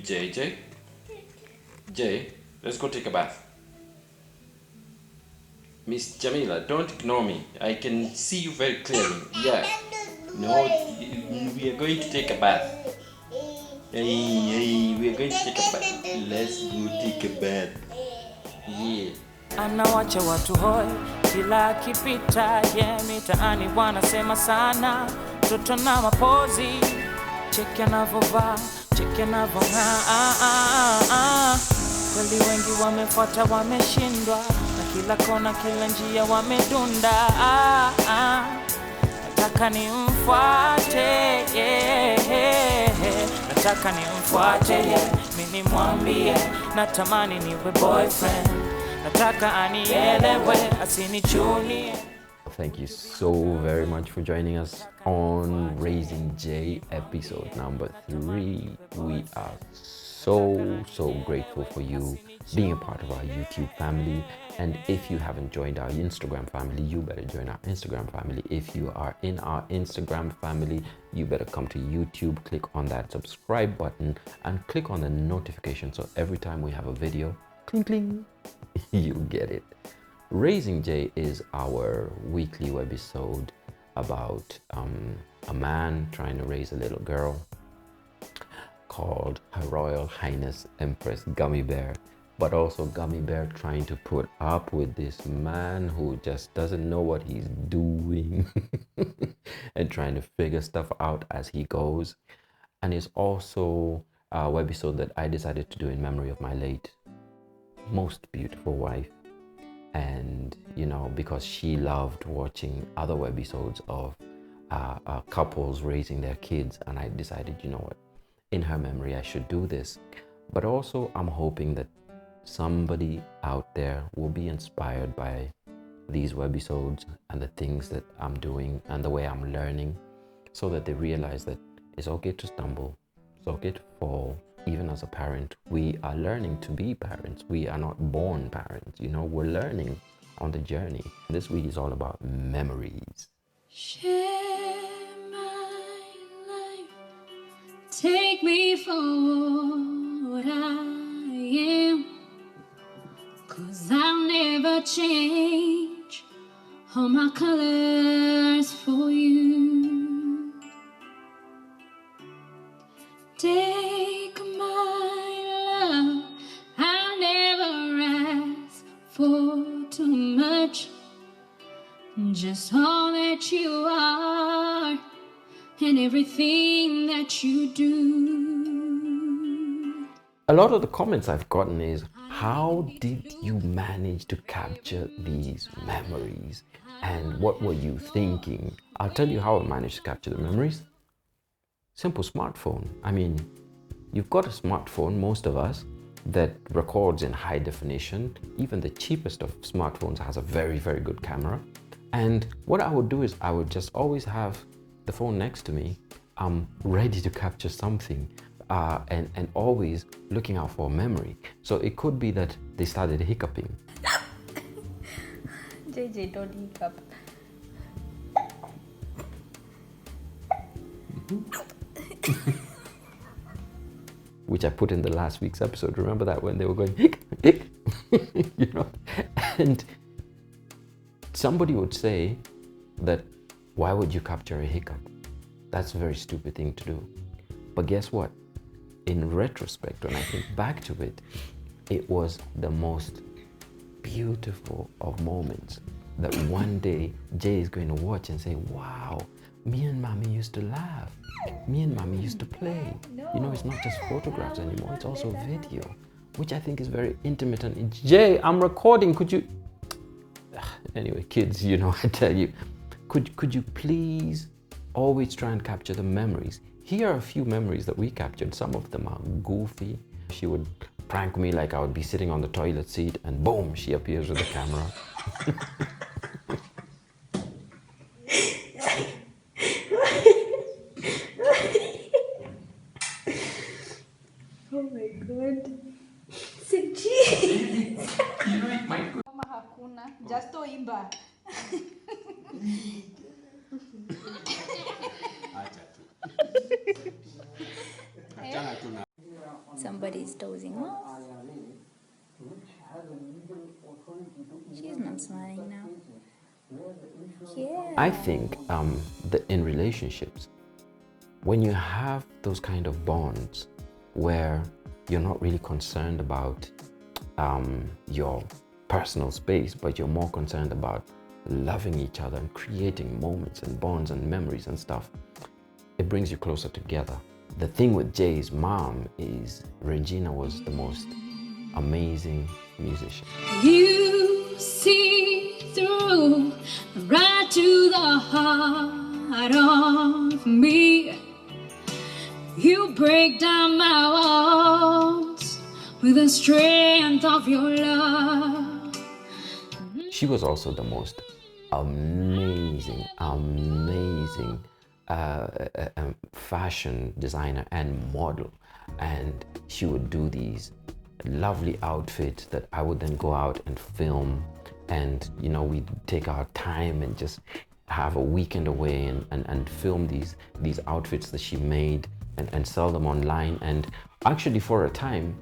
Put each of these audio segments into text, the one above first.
Jay, let's go take a bath. Miss Jamila, don't ignore me. I can see you very clearly. Yeah. No, we are going to take a bath. Hey, we are going to take a bath. Let's go take a bath. Yeah. Anawacha watu hoi kila kipita mitaani wanasema sana toto na mapozi cheki anavovaa cheki anavong'aa kweli wengi wamefuata wameshindwa na kila kona kila njia wamedunda nataka nimfuate nataka nimfuate mimi nimwambie natamani niwe boyfriend. Thank you so very much for joining us on Raising J episode number 3. We are so grateful for you being a part of our YouTube family. And if you haven't joined our Instagram family, you better join our Instagram family. If you are in our Instagram family, you better come to YouTube, click on that subscribe button and click on the notification so every time we have a video, cling cling, you get it. Raising J is our weekly webisode about a man trying to raise a little girl called Her Royal Highness Empress GummyBear, but also GummyBear trying to put up with this man who just doesn't know what he's doing and trying to figure stuff out as he goes. And it's also a webisode that I decided to do in memory of my late most beautiful wife, and because she loved watching other webisodes of couples raising their kids, and I decided, what, in her memory I should do this. But also I'm hoping that somebody out there will be inspired by these webisodes and the things that I'm doing and the way I'm learning, so that they realize that it's okay to stumble, it's okay to fall. Even as a parent, we are learning to be parents. We are not born parents, we're learning on the journey. This week is all about memories. Share my life, take me for what I am, 'cause I'll never change all my colors for you. Take my love, I'll never ask for too much, just all that you are and everything that you do. A lot of the comments I've gotten is, how did you manage to capture these memories? And what were you thinking? I'll tell you how I managed to capture the memories. Simple smartphone. I mean, you've got a smartphone, most of us, that records in high definition. Even the cheapest of smartphones has a very good camera. And what I would do is I would just always have the phone next to me, ready to capture something, and always looking out for a memory. So it could be that they started hiccuping. JJ, don't hiccup. Which I put in the last week's episode. Remember that, when they were going hic, hic, and somebody would say that, why would you capture a hiccup? That's a very stupid thing to do. But guess what? In retrospect, when I think back to it, it was the most beautiful of moments that one day Jay is going to watch and say, wow, me and mommy used to laugh. Me and mommy used to play. It's not just photographs anymore, it's also video, which I think is very intimate. And Jay, I'm recording, could you... Anyway, kids, I tell you, could you please always try and capture the memories? Here are a few memories that we captured. Some of them are goofy. She would prank me like I would be sitting on the toilet seat and boom, she appears with the camera. Oh my God. Siji. Mama hakuna. Just imba. Somebody's dozing off. She's not smiling now. Yeah. I think that in relationships, when you have those kind of bonds where you're not really concerned about your personal space, but you're more concerned about loving each other and creating moments and bonds and memories and stuff, it brings you closer together. The thing with Jay's mom is Regina was the most amazing musician. You see through right to the heart of me. You break down my walls with the strength of your love. She was also the most amazing fashion designer and model, and she would do these lovely outfits that I would then go out and film, and you know, we'd take our time and just have a weekend away and film these outfits that she made and sell them online. And actually for a time,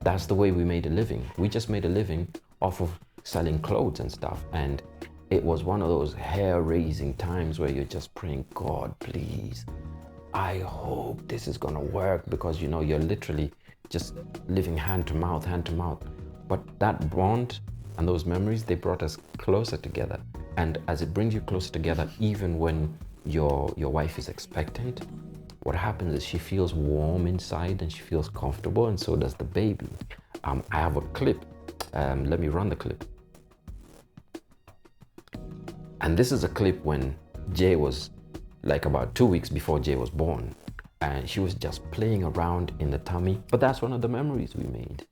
that's the way we made a living. We just made a living off of selling clothes and stuff. And it was one of those hair-raising times where you're just praying, God, please, I hope this is gonna work, because you know, you're literally just living hand to mouth. But that bond and those memories, they brought us closer together. And as it brings you closer together, even when your wife is expectant, what happens is she feels warm inside and she feels comfortable, and so does the baby. I have a clip. Let me run the clip. And this is a clip when Jay was like about 2 weeks before Jay was born, and she was just playing around in the tummy. But that's one of the memories we made.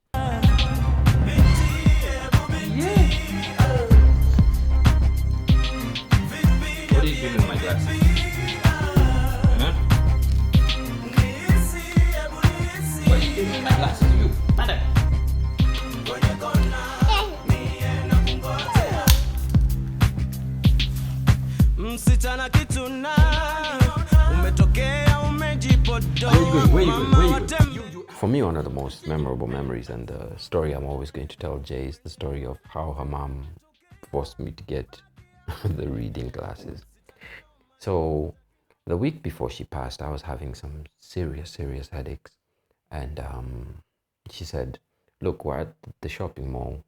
What are you doing with my glasses? Huh? What are you doing with my glasses, you? Madam. Msichana kituna umetokea umejipodoa. Where you going? For me, one of the most memorable memories, and the story I'm always going to tell Jay, is the story of how her mom forced me to get the reading glasses. So the week before she passed, I was having some serious headaches, and she said, look, we're at the shopping mall.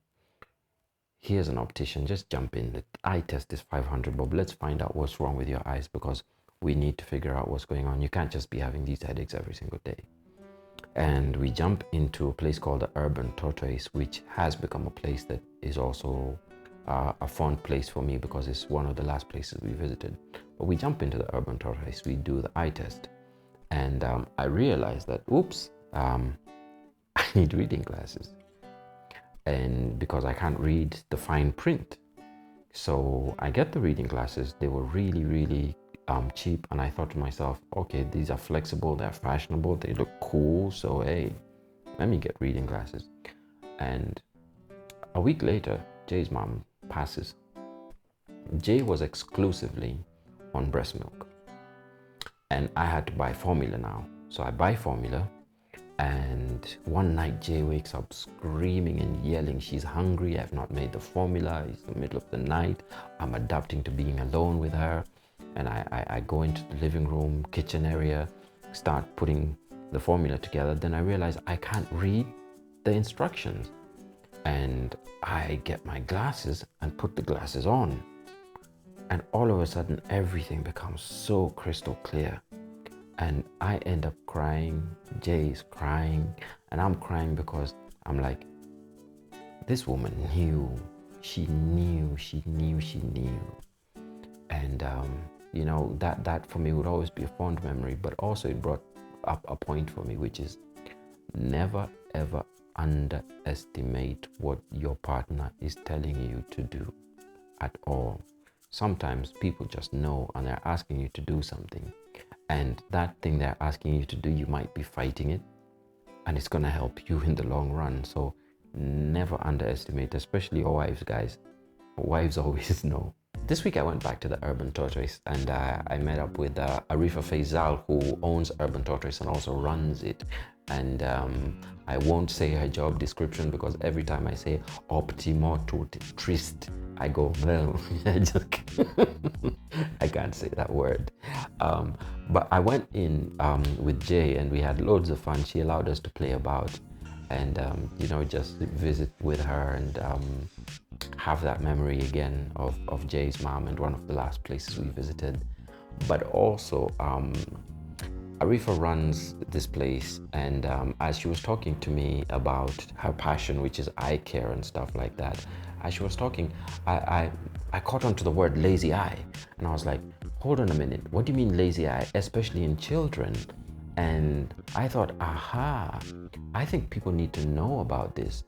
Here's an optician, just jump in. The eye test is 500 bob. Let's find out what's wrong with your eyes, because we need to figure out what's going on. You can't just be having these headaches every single day. And we jump into a place called the Urban Tortoise, which has become a place that is also a fun place for me, because it's one of the last places we visited. But we jump into the Urban Tortoise, we do the eye test, and I realized that, oops, I need reading glasses. And because I can't read the fine print. So I get the reading glasses. They were really cheap, and I thought to myself, okay, these are flexible, they're fashionable, they look cool, so hey, let me get reading glasses. And a week later, Jay's mom passes. Jay was exclusively on breast milk, and I had to buy formula now. So I buy formula, and one night Jay wakes up screaming and yelling. She's hungry. I've not made the formula. It's the middle of the night. I'm adapting to being alone with her, and I go into the living room, kitchen area, start putting the formula together. Then I realize I can't read the instructions, and I get my glasses and put the glasses on, and all of a sudden everything becomes so crystal clear. And I end up crying, Jay's crying, and I'm crying because I'm like, this woman knew. She knew. And, you know, that for me would always be a fond memory, but also it brought up a point for me, which is never, ever underestimate what your partner is telling you to do at all. Sometimes people just know, and they're asking you to do something. And that thing they're asking you to do, you might be fighting it, and it's going to help you in the long run. So never underestimate, especially your wives, guys. Wives always know. This week I went back to the Urban Tortoise and I met up with Arifa Faisal, who owns Urban Tortoise and also runs it. And I won't say her job description because every time I say optimo trist, I go, well, I can't say that word. But I went in with Jay and we had loads of fun. She allowed us to play about and, just visit with her and have that memory again of Jay's mom and one of the last places we visited. But also, Arifa runs this place, and as she was talking to me about her passion, which is eye care and stuff like that, as she was talking, I caught on to the word lazy eye, and I was like, hold on a minute, what do you mean lazy eye, especially in children? And I thought, aha, I think people need to know about this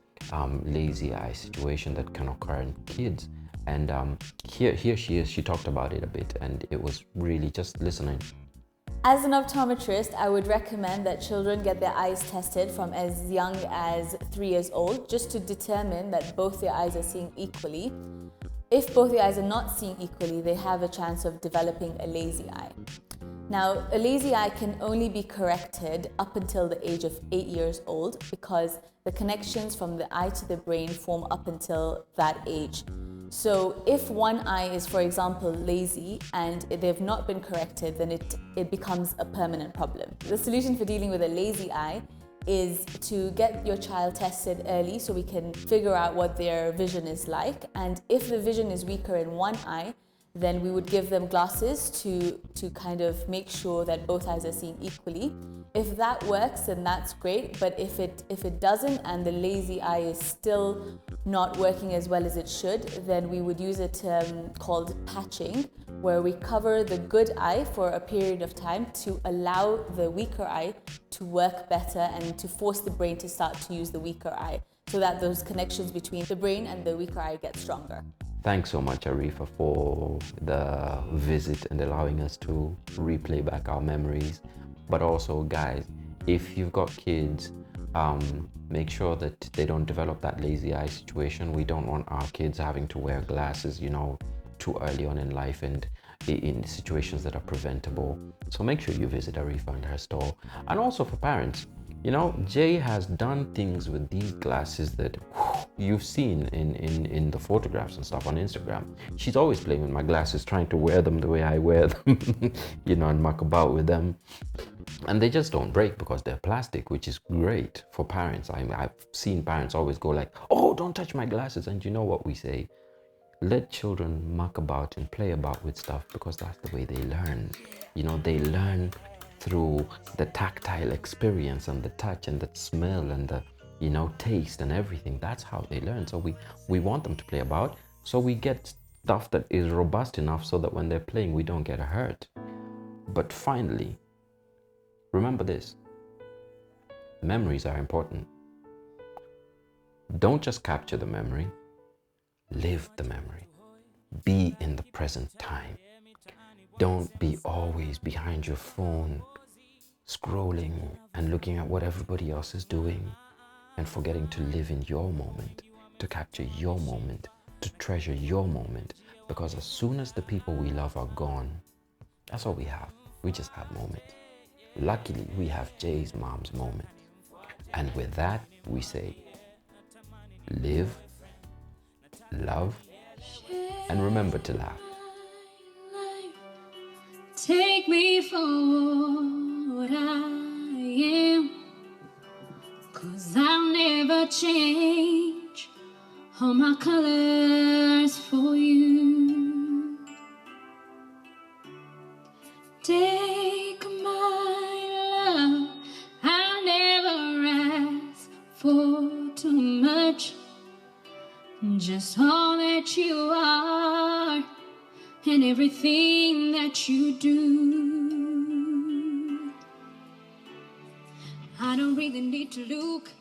lazy eye situation that can occur in kids. And here she is, she talked about it a bit, and it was really just listening. As an optometrist, I would recommend that children get their eyes tested from as young as 3 years old, just to determine that both their eyes are seeing equally. If both the eyes are not seeing equally, they have a chance of developing a lazy eye. Now, a lazy eye can only be corrected up until the age of 8 years old because the connections from the eye to the brain form up until that age. So if one eye is, for example, lazy and they've not been corrected, then it becomes a permanent problem. The solution for dealing with a lazy eye is to get your child tested early so we can figure out what their vision is like. And if the vision is weaker in one eye, then we would give them glasses to kind of make sure that both eyes are seeing equally. If that works, then that's great. But if it doesn't and the lazy eye is still not working as well as it should, then we would use a term called patching, where we cover the good eye for a period of time to allow the weaker eye to work better and to force the brain to start to use the weaker eye so that those connections between the brain and the weaker eye get stronger. Thanks so much, Arifa, for the visit and allowing us to replay back our memories. But also, guys, if you've got kids, make sure that they don't develop that lazy eye situation. We don't want our kids having to wear glasses, too early on in life and in situations that are preventable. So make sure you visit Arifa and her store. And also for parents, Jay has done things with these glasses that you've seen in the photographs and stuff on Instagram. She's always playing with my glasses, trying to wear them the way I wear them, and muck about with them. And they just don't break because they're plastic, which is great for parents. I've seen parents always go like, oh, don't touch my glasses. And you know what we say? Let children muck about and play about with stuff because that's the way they learn. They learn through the tactile experience and the touch and the smell and the taste and everything. That's how they learn. So we want them to play about, so we get stuff that is robust enough so that when they're playing we don't get hurt. But finally, remember this: memories are important. Don't just capture the memory, live the memory. Be in the present time. Don't be always behind your phone, scrolling and looking at what everybody else is doing and forgetting to live in your moment, to capture your moment, to treasure your moment. Because as soon as the people we love are gone, that's all we have. We just have moments. Luckily, we have Jay's mom's moment. And with that, we say, live, love, and remember to laugh. Take me for what I am, 'cause I'll never change all my colors for you. Take my love, I'll never ask for too much, just all that you are and everything that you do. I don't really need to look